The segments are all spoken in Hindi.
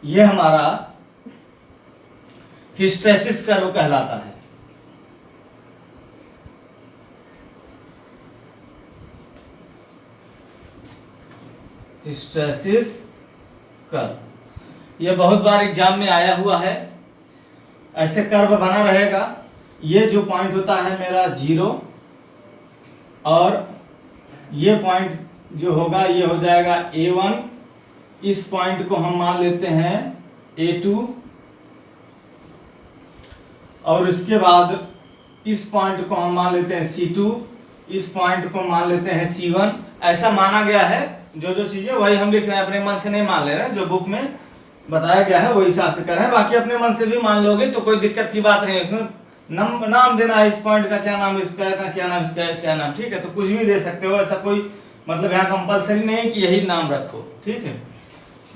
ये हमारा हिस्टैसिस कर्व कहलाता है। हिस्टैसिस कर्व ये बहुत बार एग्जाम में आया हुआ है। ऐसे कर्व बना रहेगा। ये जो पॉइंट होता है मेरा 0 और ये पॉइंट जो होगा ये हो जाएगा A1। इस पॉइंट को हम मान लेते हैं A2 और इसके बाद इस पॉइंट को हम मान लेते हैं C2, इस पॉइंट को मान लेते हैं C1। ऐसा माना गया है। जो जो चीजें वही हम लिख रहे हैं, अपने मन से नहीं मान ले रहे हैं। जो बुक में बताया गया है वही हिसाब से कर रहे हैं। बाकी अपने मन से भी मान लोगे तो कोई दिक्कत की बात नहीं है। इसमें नाम देना है, इस पॉइंट का क्या नाम, इसका का क्या नाम, इसका क्या नाम, ठीक है। तो कुछ भी दे सकते हो, ऐसा कोई मतलब यहाँ कंपलसरी नहीं है कि यही नाम रखो, ठीक है।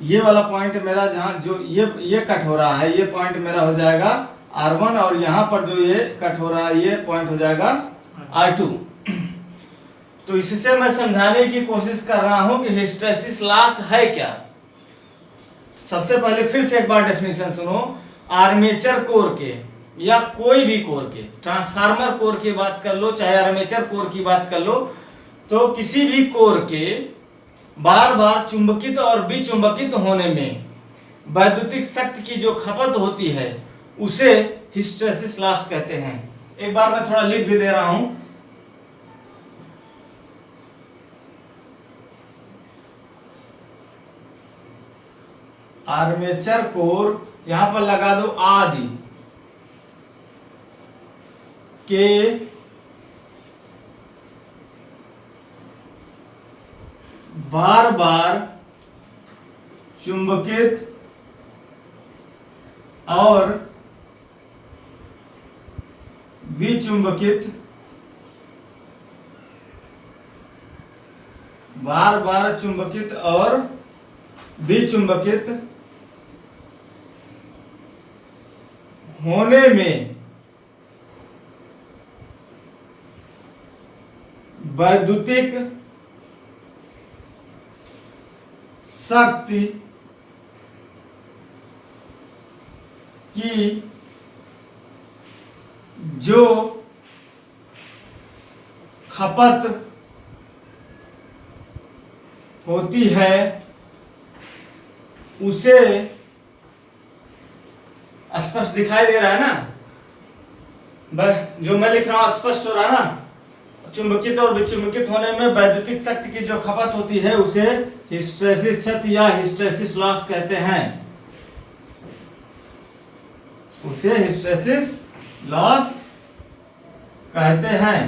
ये वाला पॉइंट मेरा जहाँ जो ये कट हो रहा है, ये पॉइंट मेरा हो जाएगा R1 और यहाँ पर जो ये कट हो रहा है ये पॉइंट हो जाएगा R2। तो इससे मैं समझाने की कोशिश कर रहा हूं कि हिस्टैसिस लॉस है क्या। सबसे पहले फिर से एक बार डेफिनेशन सुनो। आर्मेचर कोर के या कोई भी कोर के, ट्रांसफार्मर कोर की बात कर लो चाहे आर्मेचर कोर की बात कर लो, तो किसी भी कोर के बार बार चुंबकित और विचुंबकित होने में वैद्युतिक शक्ति की जो खपत होती है उसे हिस्टैसिस लॉस कहते हैं। एक बार मैं थोड़ा लिख भी दे रहा हूं। आर्मेचर कोर यहां पर लगा दो आदि के बार बार चुंबकित और विचुंबकित, बार बार चुंबकित और विचुंबकित होने में वैद्युतिक शक्ति की जो खपत होती है उसे, स्पष्ट दिखाई दे रहा है ना, जो मैं लिख रहा हूं स्पष्ट हो रहा है ना। चुंबकित और विचुंबकित होने में वैद्युतिक शक्ति की जो खपत होती है उसे हिस्टैसिस क्षति या हिस्टैसिस लॉस कहते हैं। उसे हिस्टैसिस लॉस कहते हैं।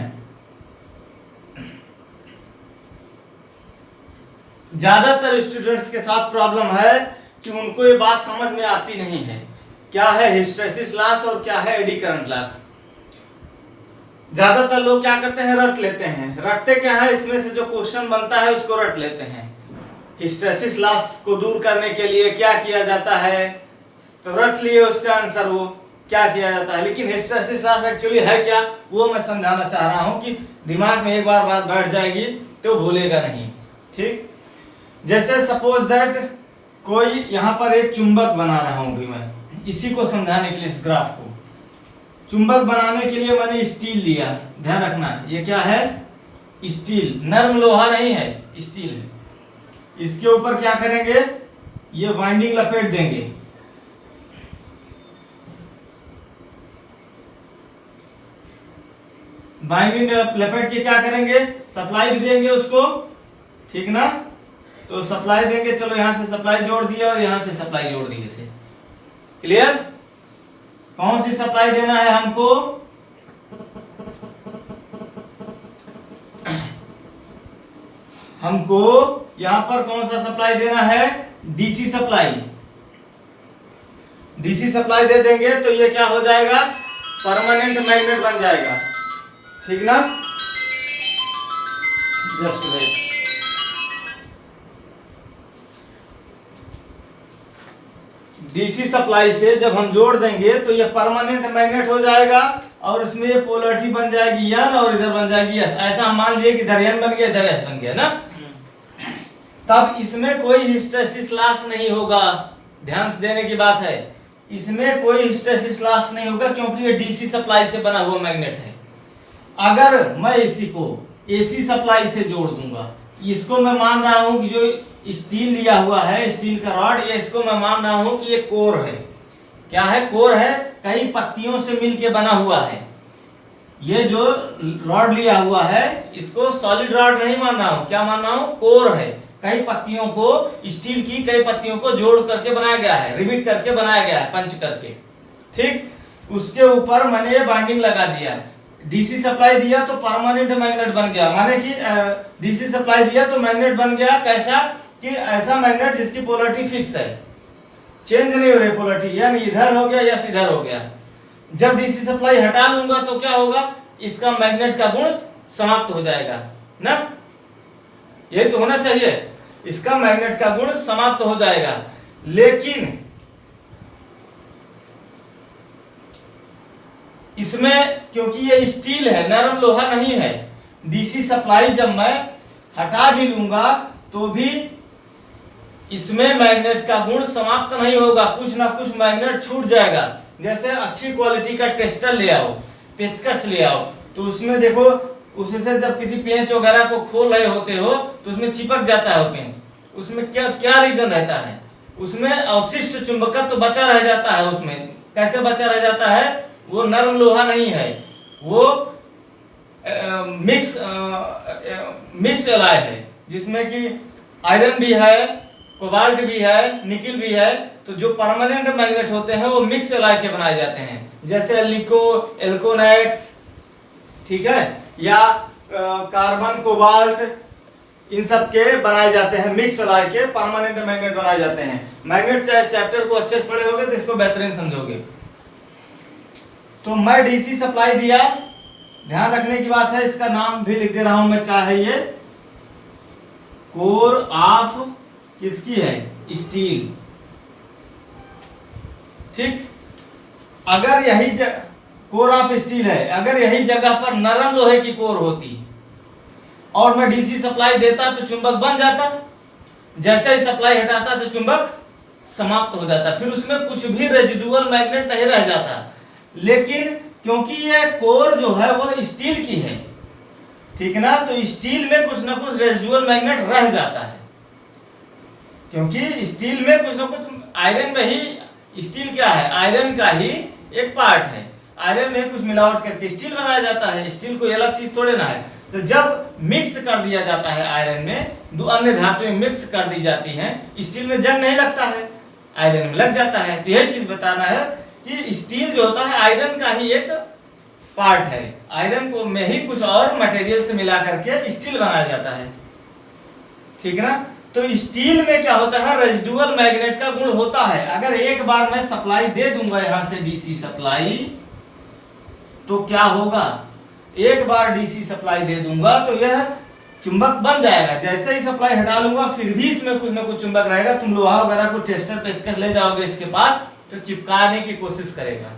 ज्यादातर स्टूडेंट्स के साथ प्रॉब्लम है कि उनको ये बात समझ में आती नहीं है, क्या है हिस्टैसिस लॉस और क्या है एडी करंट लॉस। ज्यादातर लोग क्या करते हैं, रट लेते हैं। रटते क्या है, इसमें से जो क्वेश्चन बनता है उसको रट लेते हैं। हिस्टैसिस लॉस को दूर करने के लिए क्या किया जाता है, तो रट लिए उसका आंसर वो क्या किया जाता है। लेकिन हिस्टैसिस लॉस एक्चुअली है क्या, वो मैं समझाना चाह रहा हूं कि दिमाग में एक बार बात बैठ जाएगी तो भूलेगा नहीं, ठीक। जैसे सपोज दैट कोई यहां पर एक चुंबक बना रहा हूं भी मैं, इसी को समझाने के लिए इस ग्राफ को। चुंबक बनाने के लिए मैंने स्टील लिया, ध्यान रखना ये क्या है, स्टील, नरम लोहा नहीं है, स्टील है। इसके ऊपर क्या करेंगे, ये वाइंडिंग लपेट देंगे। वाइंडिंग लपेट के क्या करेंगे, सप्लाई भी देंगे उसको, ठीक ना। तो सप्लाई देंगे, चलो यहां से सप्लाई जोड़ दिया और यहां से सप्लाई जोड़ दी। इसे क्लियर, कौन सी सप्लाई देना है हमको, हमको यहां पर कौन सा सप्लाई देना है, डीसी सप्लाई। डीसी सप्लाई दे देंगे तो ये क्या हो जाएगा, परमानेंट मैग्नेट बन जाएगा, ठीक ना। जस्ट वेट, डीसी सप्लाई से जब हम जोड़ देंगे तो ये परमानेंट मैग्नेट हो जाएगा और उसमें ये पोलरिटी बन जाएगी यन और इधर बन जाएगी एस। ऐसा हम मान लिए कि इधर यन बन गया इधर एस बन गया ना। तब इसमें कोई हिस्टैसिस लॉस नहीं होगा। ध्यान देने की बात है, इसमें कोई हिस्टैरिसीस लॉस नहीं होगा क्योंकि ये डीसी सप्लाई से बना हुआ मैग्नेट है। अगर मैं एसी को एसी सप्लाई से जोड़ दूंगा, इसको मैं मान रहा हूं कि जो स्टील लिया हुआ है, स्टील का रॉड, ये इसको मैं मान रहा हूं कि ये कोर है। क्या है? कोर है, कई पत्तियों से मिलके बना हुआ है। ये जो रॉड लिया हुआ है इसको सॉलिड रॉड नहीं मान रहा हूं, क्या मान रहा हूं? कोर है, कई पत्तियों को, स्टील की कई पत्तियों को जोड़ करके बनाया गया है, रिविट करके बनाया गया है, पंच करके। ठीक, उसके ऊपर मैंने ये बाइंडिंग लगा दिया, डीसी सप्लाई दिया तो परमानेंट मैग्नेट बन गया, माने कि डीसी सप्लाई दिया तो मैग्नेट बन गया। कैसा? कि ऐसा मैग्नेट जिसकी पोलरिटी फिक्स है, चेंज नहीं हो रही पोलरिटी, यानी इधर हो गया या इधर हो गया। जब डीसी सप्लाई हटा लूंगा तो क्या होगा? इसका मैग्नेट का गुण समाप्त हो जाएगा ना, यही तो होना चाहिए, इसका मैग्नेट का गुण समाप्त हो जाएगा। लेकिन इसमें क्योंकि ये स्टील है, नरम लोहा नहीं है, डीसी सप्लाई जब मैं हटा भी लूंगा तो भी इसमें मैग्नेट का गुण समाप्त नहीं होगा, कुछ ना कुछ मैग्नेट छूट जाएगा। जैसे अच्छी क्वालिटी का टेस्टर ले आओ, पेचकस ले आओ, तो उसमें देखो, उससे जब किसी पेंच वगैरह को खोल रहे होते हो तो उसमें चिपक जाता है वो पेंच। उसमें क्या क्या रीजन रहता है? उसमें अवशिष्ट चुंबकत्व तो बचा रह जाता है। उसमें कैसे बचा रह जाता है? वो नरम लोहा नहीं है, वो मिक्स एलॉय है, जिसमें कि आयरन भी है, कोबाल्ट भी है, निकिल भी है। तो जो परमानेंट मैग्नेट होते हैं वो मिक्स एलॉय के बनाए जाते हैं, जैसे लिको, एल्कोनेक्स, ठीक है, या कार्बन, कोबाल्ट, इन सब के बनाए जाते हैं, मिक्स एलॉय के परमानेंट मैग्नेट बनाए जाते हैं। मैग्नेट चैप्टर को अच्छे से पढ़े होगे तो इसको बेहतरीन समझोगे। तो मैं डीसी सप्लाई दिया, ध्यान रखने की बात है, इसका नाम भी लिख दे रहा हूं मैं, क्या है ये? कोर ऑफ किसकी है? स्टील। ठीक, अगर यही कोर ऑफ स्टील है, अगर यही जगह पर नरम लोहे की कोर होती और मैं डीसी सप्लाई देता तो चुंबक बन जाता, जैसे ही सप्लाई हटाता तो चुंबक समाप्त हो जाता, फिर उसमें कुछ भी रेजिडुअल मैग्नेट नहीं रह जाता। लेकिन क्योंकि ये कोर जो है वह स्टील की है, ठीक ना, तो स्टील में कुछ ना कुछ रेजिडुअल मैग्नेट रह जाता है, क्योंकि स्टील में कुछ ना कुछ, आयरन में ही, स्टील क्या है? आयरन का ही एक पार्ट है, आयरन में कुछ मिलावट करके स्टील बनाया जाता है, स्टील कोई अलग चीज थोड़े ना है। तो जब मिक्स कर दिया जाता है आयरन में, दो अन्य धातुएं मिक्स कर दी जाती हैं, स्टील में जंग नहीं लगता है, आयरन में लग जाता है। तो यही चीज बताना है कि स्टील जो होता है आयरन का ही एक पार्ट है, आयरन को में ही कुछ और मटेरियल से मिला करके स्टील बनाया जाता है, ठीक ना। तो स्टील में क्या होता है? रेजिडुअल मैग्नेट का गुण होता है। अगर एक बार मैं सप्लाई दे दूंगा यहां से डीसी सप्लाई, तो क्या होगा? एक बार डीसी सप्लाई दे दूंगा तो यह चुंबक बन जाएगा। जैसे ही सप्लाई हटा लूंगा फिर भी इसमें कुछ ना कुछ चुंबक रहेगा। तुम लोहा वगैरह को टेस्टर पेचकस ले जाओगे इसके पास तो चिपकाने की कोशिश करेगा,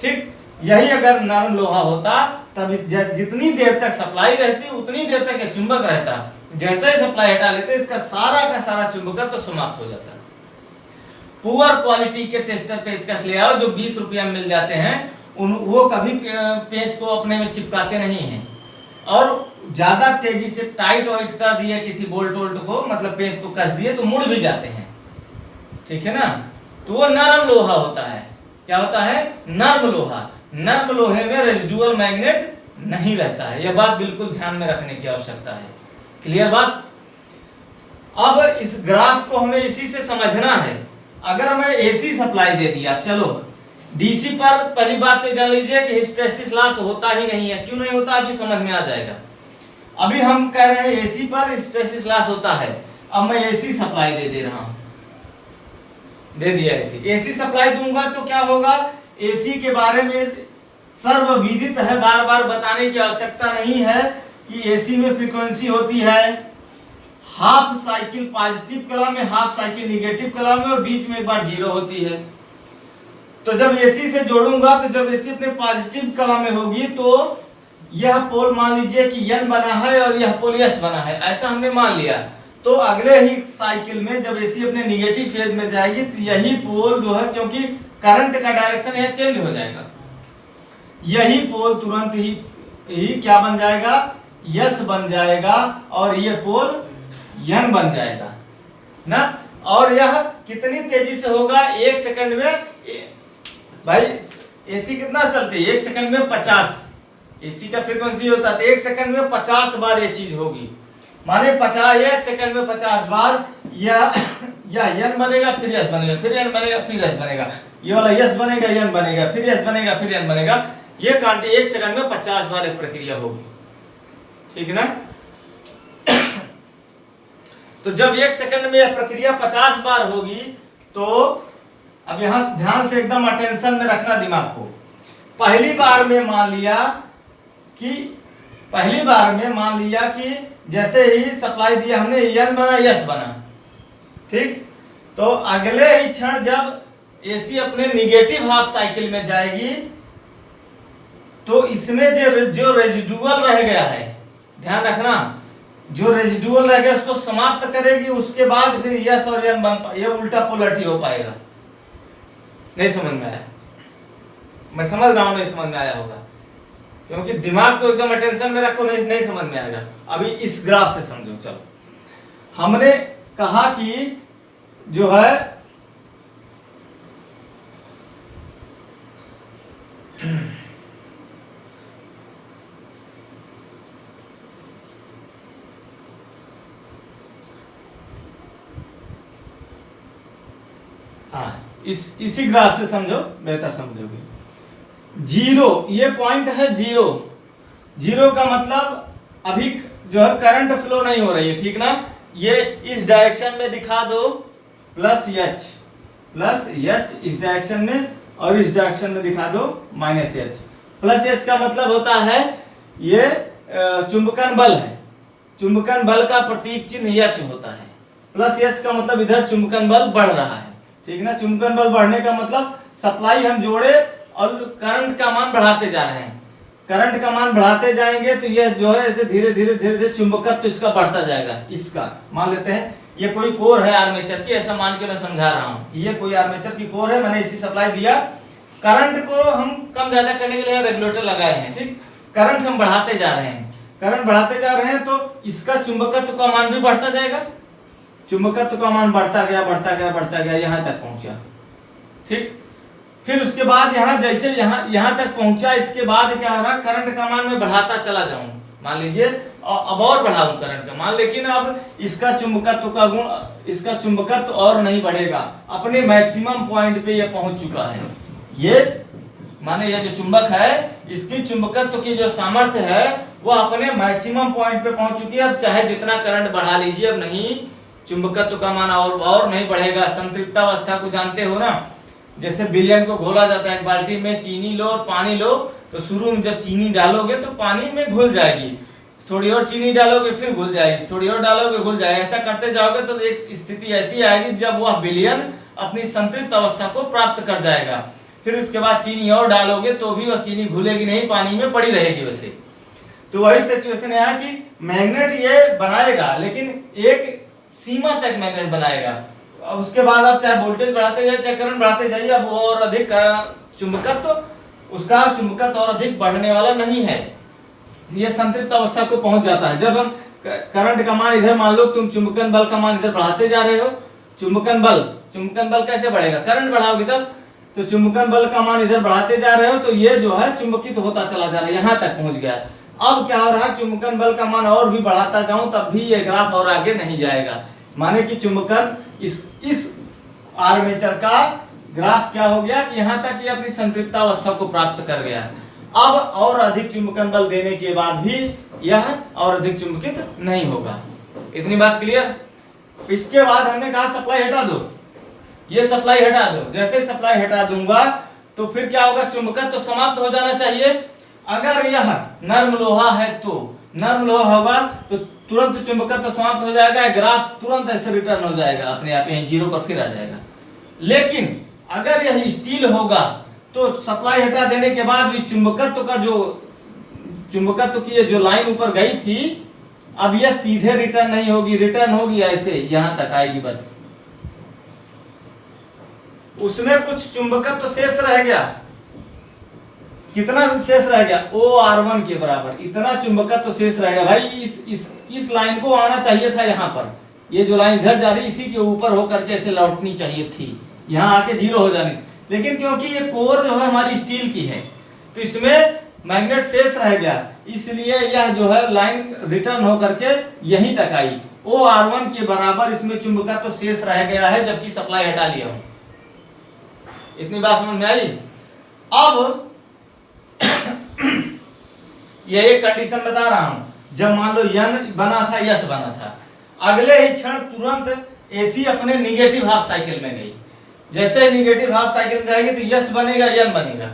ठीक। यही अगर नरम लोहा होता तब जितनी देर तक सप्लाई रहती उतनी देर तक यह चुंबक रहता। जैसे ही सप्लाई हटा लेते इसका सारा का सारा चुंबकत्व तो समाप्त हो जाता। पुअर क्वालिटी के टेस्टर पेचकस ले आओ जो 20 रुपया में मिल जाते हैं, वो कभी पेच को अपने में चिपकाते नहीं हैं, और ज्यादा तेजी से टाइट वाइट कर दिए किसी बोल्ट वोल्ट को, मतलब पेच को कस दिए तो मुड़ भी जाते हैं, ठीक है ना। तो वो नरम लोहा होता है। क्या होता है? नरम लोहा। नरम लोहे में रेजिडुअल मैग्नेट नहीं रहता है। यह बात बिल्कुल ध्यान में रखने की आवश्यकता है। क्लियर बात? अब इस ग्राफ को हमें इसी से समझना है। अगर मैं एसी सप्लाई दे दिया, चलो डीसी पर पहली बात तो जान लीजिए कि हिस्टैरिसीस लॉस होता ही नहीं है। क्यों नहीं होता अभी समझ में आ जाएगा। अभी हम कह रहे हैं एसी पर हिस्टैरिसीस लॉस होता है। अब मैं एसी सप्लाई दे रहा हूं, दे दिया एसी सप्लाई दूंगा तो क्या होगा? एसी के बारे में सर्वविदित है, बार बार बताने की आवश्यकता नहीं है कि एसी में फ्रीक्वेंसी होती है हाफ साइकिल पॉजिटिव कला में, हाफ साइकिल निगेटिव कला में, और बीच में एक बार जीरो होती है। तो जब एसी से जोड़ूंगा तो जब एसी अपने पॉजिटिव कला में होगी तो यह पोल मान लीजिए कि N बना है और यह पोल S बना है, ऐसा हमने मान लिया। तो अगले ही साइकिल में जब एसी अपने निगेटिव फेज में जाएगी तो यही पोल जो है, क्योंकि करंट का डायरेक्शन यह चेंज हो जाएगा, यही पोल तुरंत ही क्या बन जाएगा, यस बन जाएगा, और ये पोल यन बन जाएगा ना। और यह कितनी तेजी से होगा, 1 सेकंड में भाई एसी कितना चलती है, 1 सेकंड में 50 एसी का फ्रीक्वेंसी होता है, तो 1 सेकंड में 50 बार ये चीज होगी, माने 1 सेकंड में 50 बार या यन बनेगा, फिर यस बनेगा, फिर यन बनेगा, फिर यस बनेगा, ये वाला यस बनेगा, यन बनेगा, फिर यस बनेगा, फिर यन बनेगा, ये कांटे 1 सेकंड में 50 बार एक प्रक्रिया होगी, ठीक है ना। तो जब 1 सेकंड में यह प्रक्रिया 50 बार होगी, तो अब यहां ध्यान से एकदम अटेंशन में रखना दिमाग को। पहली बार में मान लिया कि जैसे ही सप्लाई दिया हमने, यन बना, यस बना, ठीक। तो अगले ही क्षण जब एसी अपने निगेटिव हाफ साइकिल में जाएगी, तो इसमें जो रेजिडुअल रह गया है, ध्यान रखना, जो रेजिडुअल रह गया उसको समाप्त करेगी, उसके बाद फिर यस और यन ये उल्टा पोलरिटी हो पाएगा। नहीं समझ में आया? मैं समझ रहा हूं नहीं समझ में आया होगा, क्योंकि दिमाग को एकदम अटेंशन में रखो, नहीं समझ में आएगा। अभी इस ग्राफ से समझो। चलो, हमने कहा कि जो है इसी ग्राफ से समझो, बेहतर समझोगे। 0 ये पॉइंट है, 0 का मतलब अभी जो है करंट फ्लो नहीं हो रही है, ठीक ना। ये इस डायरेक्शन में दिखा दो प्लस एच इस डायरेक्शन में, और इस डायरेक्शन में दिखा दो माइनस एच। प्लस एच का मतलब होता है ये चुंबकन बल है, चुंबकन बल का प्रतीक चिन्ह एच होता है। प्लस एच का मतलब इधर चुंबकन बल बढ़ रहा है, ठीक ना। चुंबकन बल बढ़ने का मतलब सप्लाई हम जोड़े और करंट का मान बढ़ाते जा रहे हैं, करंट का मान बढ़ाते जाएंगे तो यह जो है ऐसे धीरे धीरे चुंबकत्व तो इसका बढ़ता जाएगा। इसका मान लेते हैं ये कोई कोर है आर्मेचर की, ऐसा मान के मैं समझा रहा हूँ कि ये कोई आर्मेचर की कोर है, मैंने इसी सप्लाई दिया, करंट को हम कम ज्यादा करने के लिए रेगुलेटर लगाए हैं, ठीक। करंट हम बढ़ाते जा रहे हैं, करंट बढ़ाते जा रहे हैं, तो इसका चुंबकत्व का मान भी बढ़ता जाएगा, चुंबकत्व का मान बढ़ता गया यहाँ तक पहुंचा, ठीक। फिर उसके बाद यहाँ जैसे यहाँ तक पहुंचा, इसके बाद क्या हो रहा, करंट का मान मैं बढ़ाता चला जाऊं, मान लीजिए अब और बढ़ाऊं करंट का मान, लेकिन अब इसका चुंबकत्व का गुण, इसका चुंबकत्व और नहीं बढ़ेगा, अपने मैक्सिमम पॉइंट पे ये पहुंच चुका है। ये माने ये जो चुंबक है, इसकी चुंबकत्व की जो सामर्थ्य है वो अपने मैक्सिमम पॉइंट पे पहुंच चुकी है। अब चाहे जितना करंट बढ़ा लीजिए, अब नहीं, चुंबकत्व का मान और नहीं बढ़ेगा। संतृप्तावस्था को जानते हो ना, जैसे विलयन को घोला जाता है, एक बाल्टी में चीनी लो और पानी लो, तो शुरू में जब चीनी डालोगे तो पानी में घुल जाएगी, थोड़ी और चीनी डालोगे फिर घुल जाएगी, थोड़ी और डालोगे घुल जाएगी, ऐसा करते जाओगे तो एक स्थिति ऐसी आएगी जब वह विलयन अपनी संतृप्त अवस्था को प्राप्त कर जाएगा। फिर उसके बाद चीनी और डालोगे तो भी वह चीनी घुलेगी नहीं, पानी में पड़ी रहेगी वैसे। तो वही सिचुएशन है कि मैग्नेट ये बनाएगा, लेकिन एक सीमा तक मैग्नेट बनाएगा, उसके बाद आप चाहे वोल्टेज बढ़ाते जाइए चाहे करंट बढ़ाते जाइए, अब वो और अधिक चुंबकत्व, उसका चुंबकत्व और अधिक बढ़ने वाला नहीं है, ये संतृप्त अवस्था को पहुंच जाता है। जब हम करंट का मान इधर मान लो, तुम चुंबकन बल का मान इधर बढ़ाते जा रहे हो, चुंबकन बल कैसे बढ़ेगा, करंट बढ़ाओगे तब, तो चुंबकन बल का मान इधर बढ़ाते जा रहे हो, तो ये जो है चुंबकित होता चला जा रहा है, यहाँ तक पहुंच गया। अब क्या हो रहा है, चुंबकन बल का मान और भी बढ़ाता जाऊं तब भी ये ग्राफ और आगे नहीं जाएगा, माने कि चुंबकन इस आर्मेचर का ग्राफ क्या हो गया कि यहाँ तक ये अपनी संतृप्त अवस्था को प्राप्त कर गया। अब और अधिक चुंबकन बल देने के बाद भी यह और अधिक चुंबकित नहीं होगा। इतनी बात क्लियर। इसके बाद हमने कहा सप्लाई हटा दो, ये सप्लाई हटा दो। जैसे सप्लाई हटा दूंगा तो फिर क्या होगा, चुंबकत्व तो समाप्त हो जाना चाहिए। अगर यह नर्म लोहा है तो नर्म लोहा होगा तो तुरंत चुंबकत्व तो समाप्त हो जाएगा, ग्राफ तुरंत ऐसे रिटर्न हो जाएगा, अपने आप यहीं जीरो पर फिर आ जाएगा। लेकिन अगर यह स्टील होगा तो सप्लाई हटा देने के बाद भी चुंबकत्व का जो चुंबकत्व की जो लाइन ऊपर गई थी, अब यह सीधे रिटर्न नहीं होगी, रिटर्न होगी ऐसे यहां तक आएगी बस। उसमें कुछ चुंबकत्व तो शेष रह गया, कितना शेष रह गया, OR1 के बराबर इतना चुंबकत्व तो शेष रह गया। भाई इस लाइन को आना चाहिए था यहाँ पर, ये जो लाइन इधर जा रही इसी के ऊपर होकर के ऐसे लौटनी चाहिए थी, यहाँ आके 0 हो जानी। लेकिन क्योंकि ये कोर जो है हमारी स्टील की है तो इसमें मैग्नेट शेष रह गया, इसलिए यह जो है लाइन रिटर्न होकर के यहीं तक आई। OR1 के बराबर इसमें चुंबकत्व तो शेष रह गया है, जबकि सप्लाई हटा लिया हूं। इतनी बात समझ में आई। अब ये एक कंडीशन बता रहा हूं, जब मान लो N बना था, S बना था, अगले ही क्षण तुरंत AC अपने निगेटिव हाफ साइकिल में गई। जैसे निगेटिव हाफ साइकिल में जाएगी तो S बनेगा, N बनेगा।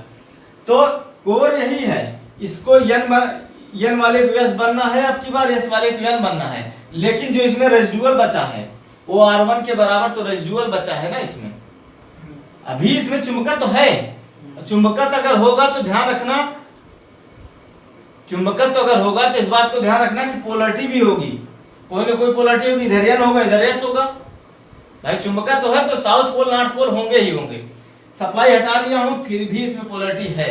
तो कोर यही है, इसको N वाले को S बनना है, अब की बार S वाले को N बनना है। लेकिन जो इसमें रेजिडुअल बचा है OR1 के बराबर, तो रेजिडुअल बचा है ना इसमें, अभी इसमें चुंबकत्व तो है। चुंबकत्व अगर होगा तो ध्यान रखना, चुंबकत्व अगर होगा तो इस बात को ध्यान रखना कि पोलरिटी भी होगी, कोई ना कोई पोलरिटी होगी, इधर N होगा इधर S होगा। भाई चुंबकत्व तो है तो साउथ पोल नॉर्थ पोल होंगे ही होंगे। सप्लाई हटा लिया हूं फिर भी इसमें पोलरिटी है,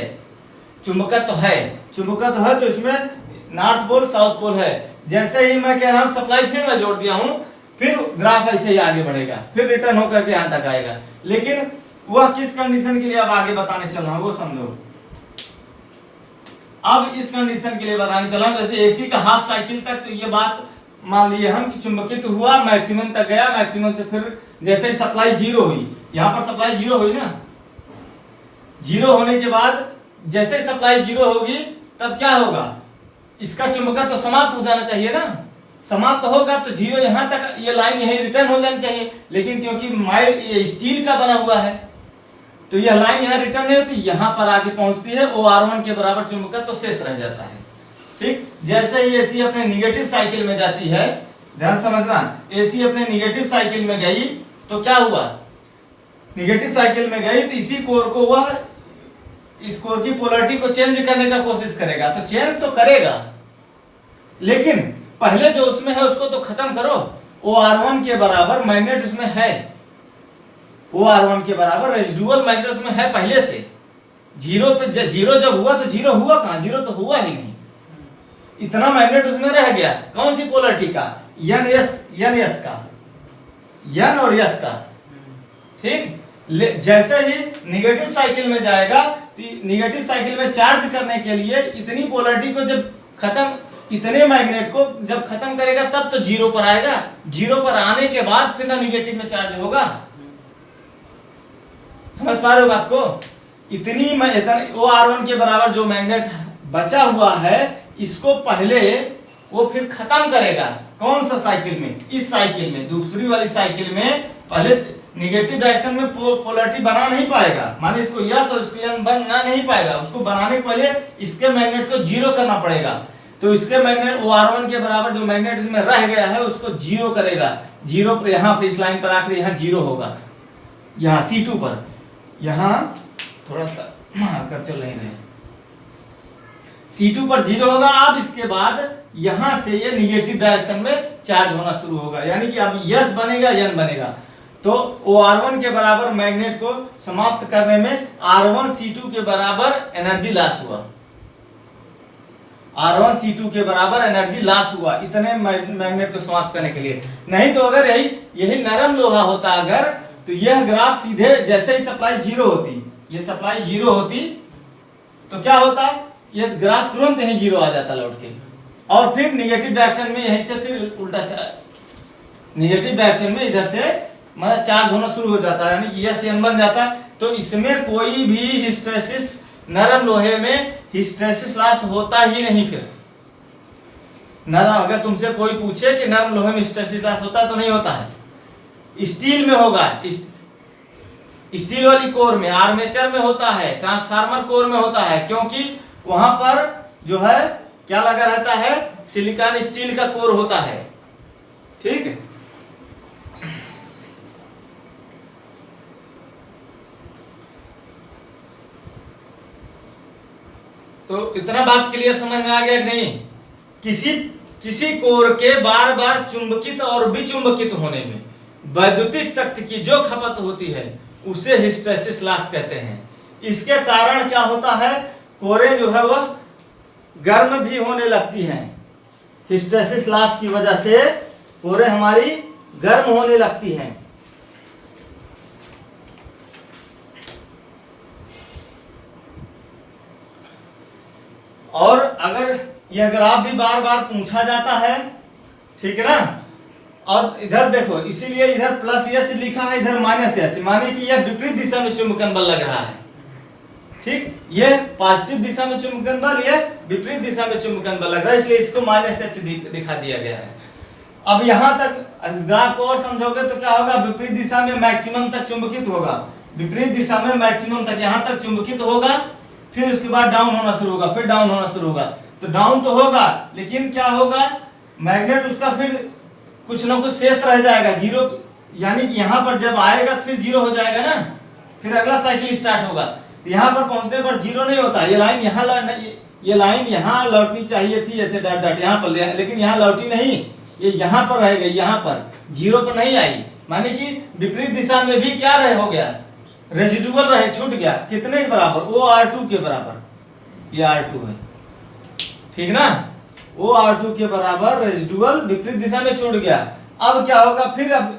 चुंबकत्व तो है, चुंबकत्व तो है तो इसमें नॉर्थ पोल साउथ पोल है। जैसे ही मैं कह रहा हूं सप्लाई फिर मैं जोड़ दिया हूं, फिर ग्राफ ऐसे ही आगे बढ़ेगा, फिर रिटर्न होकर के यहां तक आएगा। लेकिन वह किस कंडीशन के लिए अब आगे बताने चल रहा हूं वो समझो। अब इस कंडीशन के लिए बताने चला हूं, जैसे एसी का हाफ साइकिल तक, तो ये बात मान लिए हम कि चुंबकित हुआ, मैक्सिमम तक गया, मैक्सिमम से फिर जैसे ही सप्लाई 0 हुई, यहां पर सप्लाई 0 हुई ना, 0 होने के बाद जैसे ही सप्लाई 0 होगी तब क्या होगा, इसका चुंबकत्व तो समाप्त हो जाना चाहिए ना, समाप्त होगा तो 0 यहां तक, ये लाइन यही रिटर्न हो जानी चाहिए। लेकिन क्योंकि माइल ये स्टील का बना हुआ है तो यह लाइन यहाँ रिटर्न नहीं होती, यहाँ पर आके पहुंचती है, OR1 के बराबर चुंबकत्व तो शेष रह जाता है। ठीक, जैसे ही AC अपने निगेटिव साइकिल में जाती है, ध्यान समझना, AC अपने निगेटिव साइकिल में गई तो क्या हुआ, निगेटिव साइकिल में गई तो इसी कोर को वह इस कोर की पोलरिटी को चेंज करने का कोशिश करेगा, तो चेंज तो करेगा, लेकिन पहले जो उसमें है उसको तो खत्म करो। OR1 के बराबर मैग्नेट उसमें है, OR1 के बराबर रेजिडुअल मैग्नेट उसमें है पहले से। 0 पे 0 जब हुआ तो 0 हुआ कहां, 0 तो हुआ ही नहीं, इतना मैग्नेट उसमें रह गया। कौन सी पोलरिटी का, NS का, N और S का। ठीक, जैसे ही निगेटिव साइकिल में जाएगा तो निगेटिव साइकिल में चार्ज करने के लिए इतनी पोलरिटी को जब खत्म, इतने मैग्नेट को जब खत्म करेगा तब तो 0 पर आएगा, 0 पर आने के बाद फिर ना निगेटिव में चार्ज होगा। समझ पा रहे हो बात को, इतनी OR1 के बराबर जो मैग्नेट बचा हुआ है इसको पहले वो फिर खत्म करेगा। कौन सा साइकिल में, इस साइकिल में, दूसरी वाली साइकिल में पहले निगेटिव डायरेक्शन में पोलरिटी बना नहीं पाएगा, माने इसको यस और इसको N बना नहीं पाएगा, उसको बनाने के पहले इसके मैग्नेट को 0 करना पड़ेगा। तो इसके मैग्नेट OR1 के बराबर जो मैग्नेट इसमें रह गया है उसको 0 करेगा, 0 पर यहाँ पर इस लाइन पर आकर यहाँ 0 होगा, यहाँ C2 पर, यहाँ थोड़ा सा मार्कर चल नहीं रहे, C2 पर 0 होगा। अब इसके बाद यहां से ये निगेटिव डायरेक्शन में चार्ज होना शुरू होगा, यानी कि अब S बनेगा, N बनेगा। तो OR1 के बराबर मैग्नेट को समाप्त करने में R1C2 के बराबर एनर्जी लॉस हुआ, R1C2 के बराबर एनर्जी लॉस हुआ इतने मैग्नेट को समाप्त करने के लिए। नहीं तो अगर यही नरम लोहा होता अगर, तो यह ग्राफ सीधे जैसे ही सप्लाई 0 होती, ये सप्लाई 0 होती तो क्या होता, ये ग्राफ तुरंत यहीं 0 आ जाता लौट के, और फिर निगेटिव डायरेक्शन में यहीं से फिर उल्टा निगेटिव डायरेक्शन में इधर से मतलब चार्ज होना शुरू हो जाता है, यानी कि यह N बन जाता। तो इसमें कोई भी हिस्टैरिसीस, नरम लोहे में हिस्टैरिसीस लॉस होता ही नहीं। फिर नरम, अगर तुमसे कोई पूछे कि नरम लोहे में हिस्टैरिसीस लॉस होता है तो नहीं होता है, स्टील में होगा, स्टील वाली कोर में, आर्मेचर में होता है, ट्रांसफार्मर कोर में होता है, क्योंकि वहां पर जो है क्या लगा रहता है, सिलिकॉन स्टील का कोर होता है। ठीक है, तो इतना बात क्लियर समझ में आ गया कि नहीं। किसी किसी कोर के बार बार चुंबकित और विचुंबकित होने में वैद्युतिक शक्ति की जो खपत होती है उसे हिस्टैरिसीस लॉस कहते हैं। इसके कारण क्या होता है, कोरें जो है वह गर्म भी होने लगती हैं। हिस्टैरिसीस लॉस की वजह से कोरें हमारी गर्म होने लगती हैं। और अगर यह ग्राफ भी बार बार पूछा जाता है, ठीक है ना, और इधर देखो, इसीलिए इधर प्लस एच लिखा है, इधर माइनस एच, माने कि यह विपरीत दिशा में चुंबकन बल लग रहा है। ठीक, यह पॉजिटिव दिशा में चुंबकन बल, यह विपरीत दिशा में चुंबकन बल लग रहा है, इसलिए इसको माइनस एच दिखा दिया गया है। अब यहां तक इस ग्राफ को और समझोगे तो क्या होगा, विपरीत दिशा में मैक्सिमम तक चुंबकित होगा, विपरीत दिशा में मैक्सिमम तक यहां तक चुंबकित होगा, फिर उसके बाद डाउन होना शुरू होगा, फिर डाउन होना शुरू होगा। तो डाउन तो होगा, लेकिन क्या होगा, मैग्नेट उसका फिर कुछ ना कुछ शेष रह जाएगा, जीरो, यानी कि यहाँ पर जब आएगा फिर जीरो हो जाएगा ना, फिर अगला साइकिल स्टार्ट होगा। यहाँ पर पहुंचने पर जीरो नहीं होता, ये लाइन यहाँ ये लाइन यहाँ लौटनी चाहिए थी ऐसे डॉट डॉट यहाँ पर, लेकिन यहाँ लौटी नहीं, ये यहाँ पर रह गई, यहाँ पर जीरो पर नहीं आई, माने कि विपरीत दिशा में भी क्या रहे हो गया, रेजिडुअल रहे, छूट गया। कितने के बराबर, वो R2 के बराबर, ये R2 है, ठीक ना, वो R2 के बराबर रेजिडुअल विपरीत दिशा में छूट गया। अब क्या होगा, फिर अब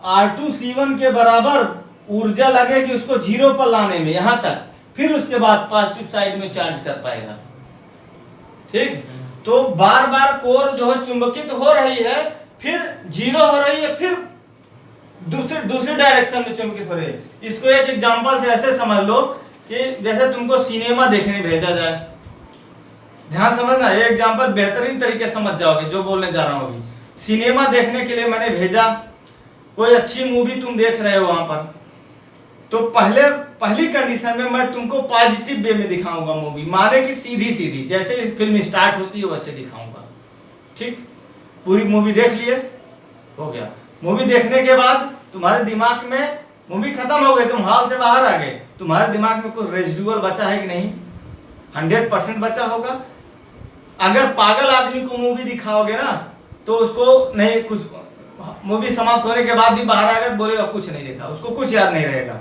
R2C1 के बराबर ऊर्जा लगेगी उसको जीरो पर लाने में यहां तक, फिर उसके बाद पॉजिटिव साइड में चार्ज कर पाएगा। ठीक, तो बार बार कोर जो है चुंबकित हो रही है, फिर जीरो हो रही है, फिर दूसरी डायरेक्शन में चुंबकित हो रही है। इसको एक एग्जांपल से ऐसे समझ लो कि जैसे तुमको सिनेमा देखने भेजा जाए, ध्यान समझना, ये एग्जांपल बेहतरीन तरीके से समझ जाओगे जो बोलने जा रहा हूं अभी। सिनेमा देखने के लिए मैंने भेजा, कोई अच्छी मूवी तुम देख रहे हो वहां पर, तो पहली कंडीशन में मैं तुमको पॉजिटिव वे में दिखाऊंगा मूवी, माने कि सीधी सीधी जैसे फिल्म स्टार्ट होती है वैसे दिखाऊंगा। ठीक, पूरी मूवी देख लिए, हो गया। मूवी देखने के बाद तुम्हारे दिमाग में, मूवी खत्म हो गई, तुम हॉल से बाहर आ गए, तुम्हारे दिमाग में कुछ रेजिडुअल बचा है कि नहीं, 100% बचा होगा। अगर पागल आदमी को मूवी दिखाओगे ना तो उसको नहीं, कुछ मूवी समाप्त होने के बाद भी बाहर आ गया बोलेगा कुछ नहीं देखा, उसको कुछ याद नहीं रहेगा।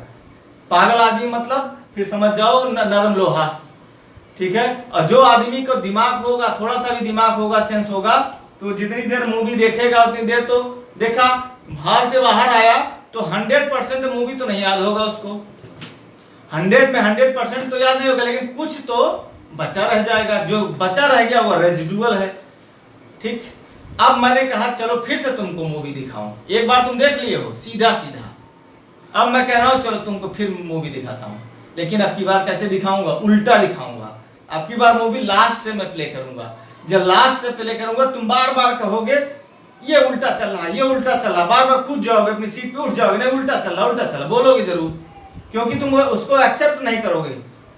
पागल आदमी मतलब फिर समझ जाओ नरम लोहा, ठीक है। और जो आदमी को दिमाग होगा, थोड़ा सा भी दिमाग होगा, सेंस होगा, तो जितनी देर मूवी देखेगा उतनी देर तो देखा, बाहर से बाहर आया तो 100% मूवी तो नहीं याद होगा उसको, 100 में 100% तो याद नहीं होगा, लेकिन कुछ तो बचा रह जाएगा, जो बचा रह गया वो रेजिडुअल है। ठीक, अब मैंने कहा चलो फिर से तुमको मूवी दिखाऊं, एक बार तुम देख लिए हो सीधा सीधा, अब मैं कह रहा हूं चलो तुमको फिर मूवी दिखाता हूं, लेकिन अब की बार कैसे दिखाऊंगा, उल्टा दिखाऊंगा। अब की बार मूवी लास्ट से मैं प्ले करूंगा, जब लास्ट से प्ले करूंगा तुम बार बार कहोगे ये उल्टा चल रहा है, ये उल्टा चल रहा है, बार बार कूद जाओगे, अपनी सीट पे उठ जाओगे, नहीं उल्टा चल रहा, उल्टा चल रहा, बोलोगे जरूर, क्योंकि तुम उसको एक्सेप्ट नहीं करोगे।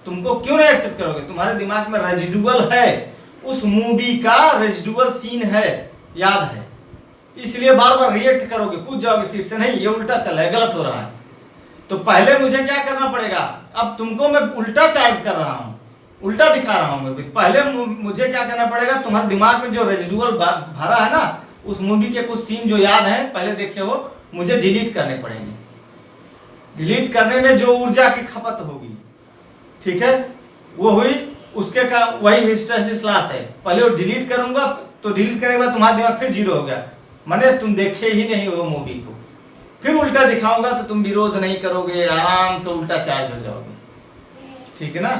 तुमको क्यों नहीं एक्सेप्ट करोगे, तुम्हारे दिमाग में रेजिडुअल है, उस मूवी का रेजिडुअल सीन है, याद है, इसलिए बार बार रिएक्ट करोगे, कूद जाओगे सीट से, नहीं ये उल्टा चल रहा है, गलत हो रहा है। तो पहले मुझे क्या करना पड़ेगा, अब तुमको मैं उल्टा चार्ज कर रहा हूं, उल्टा दिखा रहा हूं मैं, पहले मुझे क्या करना पड़ेगा, तुम्हारे दिमाग में जो रेजिडुअल भरा है ना, उस मूवी के कुछ सीन जो याद है पहले देखे हो, मुझे डिलीट करने पड़ेंगे। डिलीट करने में जो ऊर्जा की खपत होगी, ठीक है, वो हुई, उसके का वही हिस्टैरिसीस लॉस है। पहले वो डिलीट करूंगा, तो डिलीट करने के बाद तुम्हारा दिमाग फिर जीरो हो गया, माने तुम देखे ही नहीं हो मूवी को, फिर उल्टा दिखाऊंगा तो तुम विरोध नहीं करोगे, आराम से उल्टा चार्ज हो जाओगे, ठीक है ना।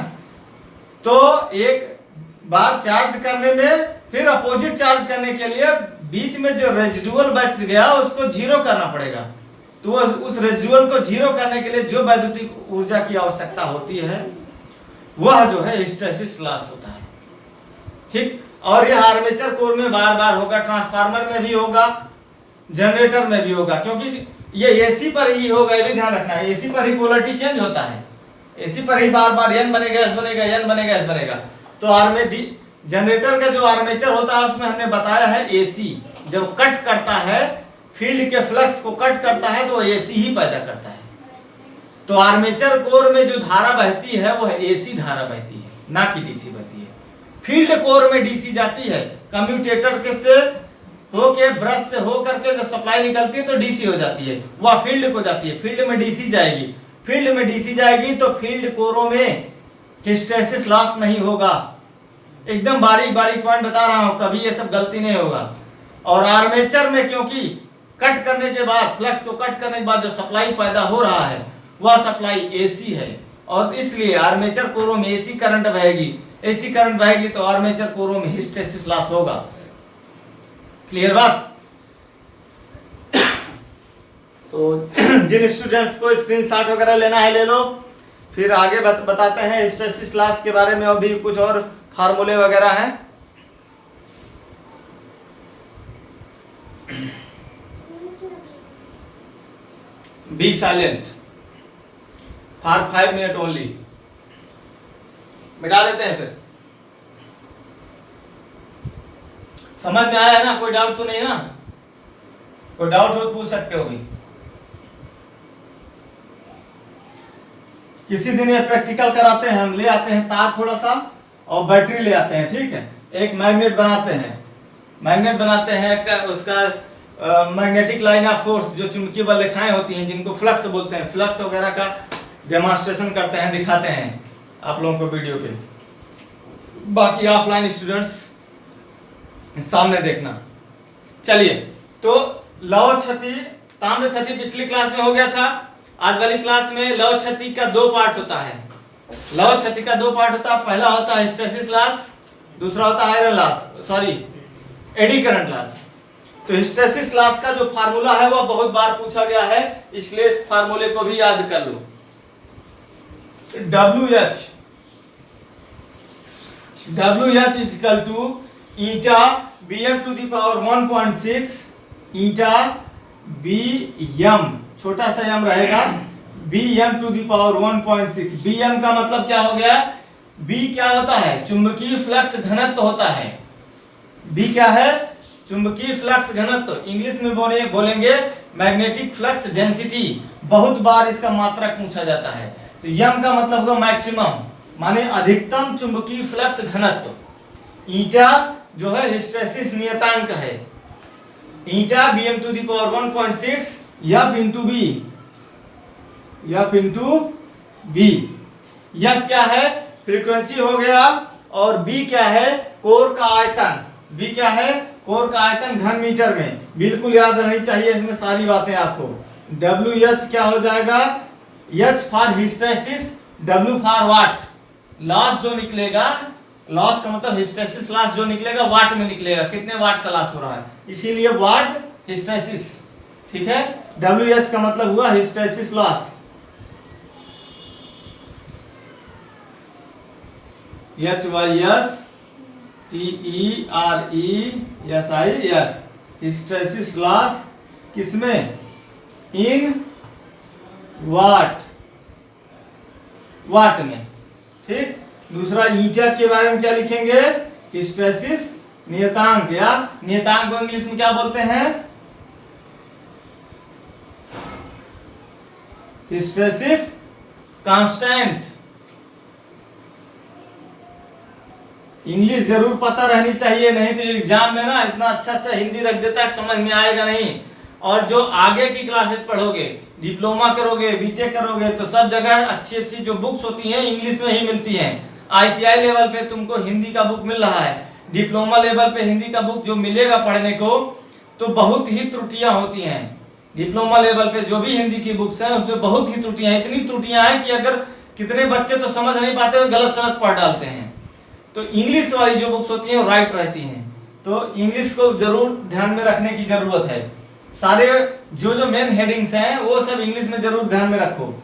तो एक बार चार्ज करने में, फिर अपोजिट चार्ज करने के लिए बीच में जो रेजिडुअल बच गया उसको जीरो करना पड़ेगा। तो उस रेजिडुअल को जीरो करने के लिए जो वैद्युतिक ऊर्जा की आवश्यकता होती है वह जो है हिस्टैरिसीस लॉस होता है। ठीक, और यह आर्मेचर कोर में बार बार होगा, ट्रांसफार्मर में भी होगा, जनरेटर में भी होगा, क्योंकि ये एसी पर ही होगा, ये भी ध्यान रखना है, एसी पर ही पोलरिटी चेंज होता है, एसी पर ही बार बार एन बनेगा, एस बनेगा, एन बनेगा, एस बनेगा। तो जनरेटर का जो आर्मेचर होता है उसमें हमने बताया है एसी जब कट करता है, फील्ड के फ्लक्स को कट करता है, तो एसी ही पैदा करता है। तो आर्मेचर कोर में जो धारा बहती है वह एसी धारा बहती है, ना कि डीसी बहती है। फील्ड कोर में डीसी जाती है, कम्यूटेटर के से होके ब्रश से हो करके जब सप्लाई निकलती है तो डीसी हो जाती है, वह फील्ड को जाती है, फील्ड में डीसी जाएगी। फील्ड में डीसी जाएगी तो फील्ड कोरों में हिस्टैरिसीस लॉस नहीं होगा। एकदम बारीक बारीक पॉइंट बता रहा हूं, कभी ये सब गलती नहीं होगा। और आर्मेचर में क्योंकि कट करने के बाद, फ्लक्स को कट करने के बाद जो सप्लाई पैदा हो रहा है वह सप्लाई एसी है, और इसलिए आर्मेचर कोरों में एसी करंट बहेगी। एसी करंट बहेगी तो आर्मेचर कोरों में हिस्टैरिसीस लॉस होगा। क्लियर बात? तो जिन स्टूडेंट्स को स्क्रीनशॉट वगैरह लेना है ले लो, फिर आगे बताते हैं हिस्टैरिसीस लॉस के बारे में, और भी कुछ और फार्मूले वगैरह हैं। Be silent for 5 minute only. मिटा लेते हैं फिर। समझ में आया है ना? कोई डाउट तो नहीं ना? कोई डाउट हो तो पूछ सकते हो भी। किसी दिन ये प्रैक्टिकल कराते हैं, हम ले आते हैं तार थोड़ा सा और बैटरी ले आते हैं, ठीक है। एक मैग्नेट बनाते हैं, मैग्नेट बनाते हैं, उसका मैग्नेटिक लाइन ऑफ फोर्स जो चुंबकीय बल रेखाएं होती हैं जिनको फ्लक्स बोलते हैं, फ्लक्स वगैरह का डेमोन्स्ट्रेशन करते हैं, दिखाते हैं आप लोगों को वीडियो पे। बाकी ऑफलाइन स्टूडेंट्स सामने देखना। चलिए, तो लौह क्षति, ताम्र क्षति पिछली क्लास में हो गया था। आज वाली क्लास में लौह क्षति का 2 पार्ट होता है। लौह क्षति का 2 पार्ट होता है। पहला होता है हिस्टैरिसीस लॉस, दूसरा होता है iron loss, sorry eddy current loss. तो हिस्टैरिसीस लॉस का जो फार्मूला है वह बहुत बार पूछा गया है, इसलिए इस फार्मूले को भी याद कर लो। WH is equal to eta Bm to the power 1.6 eta Bm, छोटा सा m रहेगा, Bm to the power 1.6। Bm का मतलब क्या हो गया? B क्या होता है? चुंबकीय फ्लक्स घनत्व होता है। B क्या है? चुंबकीय फ्लक्स घनत्व। इंग्लिश में बोलेंगे मैग्नेटिक फ्लक्स डेंसिटी। बहुत बार इसका मात्रक पूछा जाता है। तो m का मतलब होगा मैक्सिमम, माने अधिकतम चुंबकीय फ्लक्स घनत्व। ईटा जो है हिस्टैरिसीस नियतांक है। Eta Bm to the power 1.6 F into B, F into B. F क्या है? फ्रीक्वेंसी हो गया, और B क्या है? कोर का आयतन। B क्या है? कोर का आयतन घन मीटर में। बिल्कुल याद रहनी चाहिए इसमें सारी बातें आपको। WH क्या हो जाएगा? H for hysteresis, W for watt. Loss जो निकलेगा, लॉस का मतलब हिस्टैरिसीस लॉस जो निकलेगा वाट में निकलेगा, कितने वाट का लॉस हो रहा है, इसीलिए वाट हिस्टैरिसीस, ठीक है। WH का मतलब हुआ hysteresis loss. HYS TERESIS hysteresis loss किसमें? इन वाट, वाट में, ठीक। दूसरा ईटा के बारे में क्या लिखेंगे? हिस्टैरिसीस नियतांक, या नियतांक को इंग्लिश में क्या बोलते हैं? Hysteresis constant. इंग्लिश जरूर पता रहनी चाहिए, नहीं तो एग्जाम में ना इतना अच्छा हिंदी रख देता है, समझ में आएगा नहीं। और जो आगे की क्लासेस पढ़ोगे, डिप्लोमा करोगे, बीटेक करोगे, तो सब जगह अच्छी अच्छी जो बुक्स होती हैं इंग्लिश में ही मिलती हैं। ITI लेवल पे तुमको हिंदी का बुक मिल रहा है, डिप्लोमा लेवल पे हिंदी का बुक जो मिलेगा पढ़ने को, तो बहुत ही त्रुटियां होती हैं। डिप्लोमा लेवल पे जो भी हिंदी की बुक्स हैं उसमें बहुत ही त्रुटियां, इतनी त्रुटियां हैं कि अगर कितने बच्चे तो समझ नहीं पाते हुए गलत सलत पढ़ डालते हैं। तो इंग्लिश वाली जो बुक्स होती हैं वो राइट रहती हैं, तो इंग्लिश को जरूर ध्यान में रखने की जरूरत है। सारे जो मेन हेडिंग्स हैं वो सब इंग्लिश में जरूर ध्यान में रखो।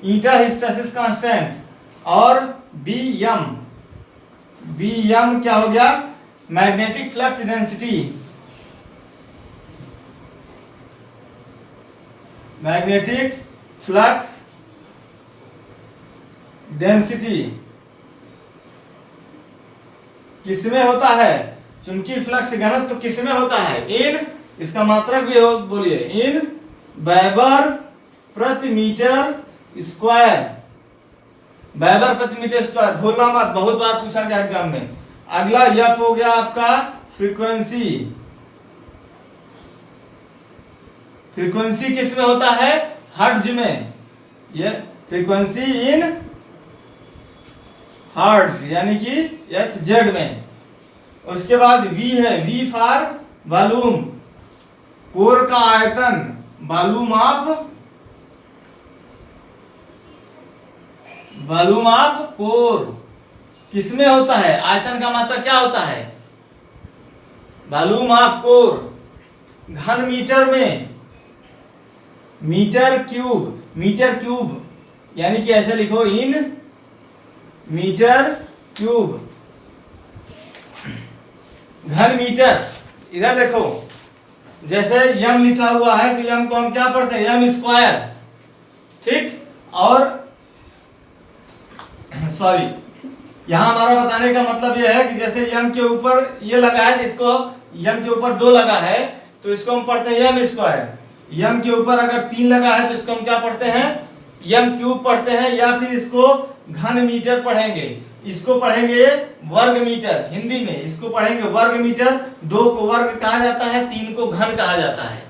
ईटा हिस्टैरिसीस कांस्टेंट, और Bm क्या हो गया? Magnetic flux density. Magnetic flux density किसमें होता है? चुंबकीय फ्लक्स घनत्व किसमें होता है? इन, इसका मात्रक भी हो, बोलिए, इन वेबर प्रति मीटर स्क्वायर। वेबर प्रति मीटर स्क्वायर भूलना मत, बहुत बार पूछा गया एग्जाम में। अगला एफ हो गया आपका फ्रीक्वेंसी। फ्रीक्वेंसी किस में होता है? हर्ट्ज में। ये फ्रीक्वेंसी इन हर्ट्ज यानी कि एच जेड में। उसके बाद वी है, वी फॉर वॉल्यूम, कोर का आयतन, वॉल्यूम ऑफ कोर किसमें होता है? आयतन का मात्रा क्या होता है? Volume of core. घन मीटर में, मीटर क्यूब यानी कि ऐसे लिखो इन मीटर क्यूब, घन मीटर। इधर देखो, जैसे यम लिखा हुआ है तो यम को हम क्या पढ़ते हैं? यम स्क्वायर, ठीक। और सॉरी, यहां हमारा बताने का मतलब यह है कि जैसे यम के ऊपर ये लगा है, इसको यम के ऊपर 2 लगा है तो इसको हम पढ़ते हैं यम स्क्वायर। यम के ऊपर अगर 3 लगा है तो इसको हम क्या पढ़ते हैं? यम क्यूब पढ़ते हैं, या फिर इसको घन मीटर पढ़ेंगे। इसको पढ़ेंगे वर्ग मीटर, हिंदी में इसको पढ़ेंगे वर्ग मीटर। 2 को वर्ग कहा जाता है, 3 को घन कहा जाता है,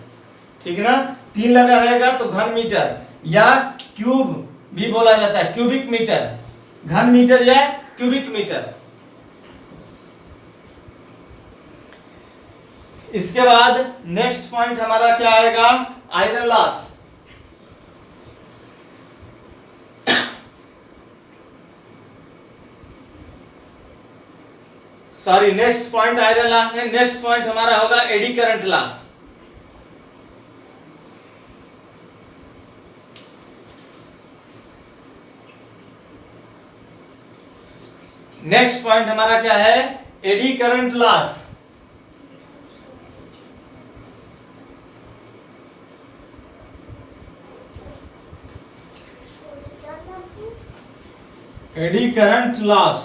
ठीक है ना। 3 लगा रहेगा तो घन मीटर, या क्यूब भी बोला जाता है, क्यूबिक मीटर। घन मीटर या क्यूबिक मीटर। इसके बाद नेक्स्ट पॉइंट हमारा क्या आएगा? Iron loss. Sorry, next point iron loss है। नेक्स्ट पॉइंट हमारा होगा eddy current loss. Next point हमारा क्या है? Eddy current loss. Eddy current loss